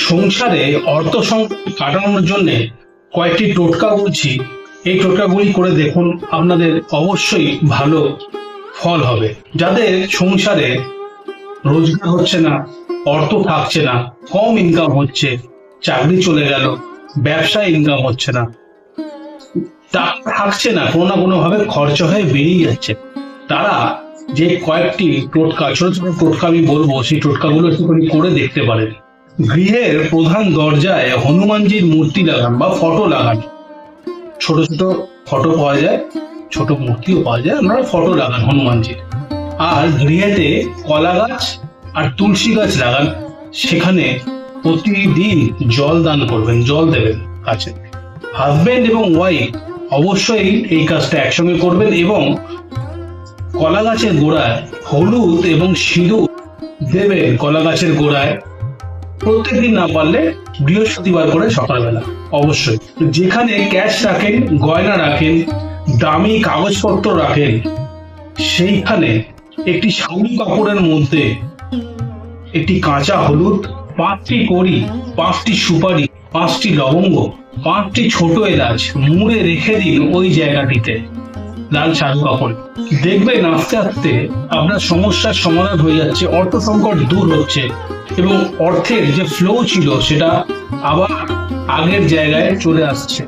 সংসারে অর্থ সংকট কাটানোর জন্য কয়েকটি টোটকা বলছি। এই টোটকাগুলি করে দেখুন, আপনাদের অবশ্যই ভালো ফল হবে। যাদের সংসারে রোজগার হচ্ছে না, অর্থ থাকছে না, কম ইনকাম হচ্ছে, চাকরি চলে গেল, ব্যবসায় ইনকাম হচ্ছে না, টাকা থাকছে না, কোনো না কোনো ভাবে খরচা হয়ে বেরিয়ে যাচ্ছে, তারা যে কয়েকটি টোটকা, ছোট ছোট টোটকা আমি বলবো, সেই টোটকাগুলো একটুখানি করে দেখতে পারেন। গৃহের প্রধান দরজায় হনুমানজির মূর্তি লাগান বা ফটো লাগান। ছোট ছোট ফটো পাওয়া যায়, ছোট মূর্তিও পাওয়া যায়, আপনারা ফটো লাগান হনুমানজির। আর গৃহেতে কলা গাছ আর তুলসী গাছ লাগান, সেখানে প্রতিদিন জল দান করবেন, জল দেবেন গাছে। হাজবেন্ড এবং ওয়াইফ অবশ্যই এই কাজটা একসঙ্গে করবেন এবং কলা গাছের গোড়ায় হলুদ এবং সিঁদুর দেবেন। কলা গাছের গোড়ায় প্রত্যেকদিন, না পারলে বৃহস্পতিবার করে সকালবেলা অবশ্যই। যেখানে ক্যাশ রাখেন, গয়না রাখেন, দামি কাগজপত্র রাখেন, সেইখানে একটি শালু কাপড়ের মধ্যে একটি কাঁচা হলুদ, 5টি কড়ি, 5টি সুপারি, 5টি লবঙ্গ, 5টি ছোট এলাচ মুড়ে রেখে দিন ওই জায়গাটিতে, লাল শালু কাপড়। দেখবেন আস্তে আস্তে আপনার সমস্যার সমাধান হয়ে যাচ্ছে, অর্থ সংকট দূর হচ্ছে এবং অর্থের যে ফ্লো ছিল সেটা আবার আগের জায়গায় চলে আসছে।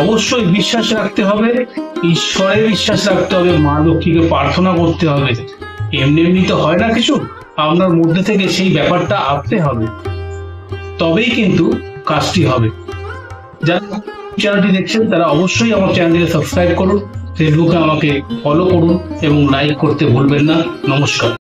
অবশ্যই বিশ্বাস রাখতে হবে, ঈশ্বরে বিশ্বাস রাখতে হবে, মা লক্ষ্মীকে প্রার্থনা করতে হবে। এমনি এমনি তো হয় না কিছু, আপনার মধ্যে থেকে সেই ব্যাপারটা আসতে হবে, তবেই কিন্তু কাজটি হবে। যারা চ্যানেলটি দেখছেন তারা অবশ্যই আমার চ্যানেলটিকে সাবস্ক্রাইব করুন, ফেসবুকে আমাকে ফলো করুন এবং লাইক করতে ভুলবেন না। নমস্কার।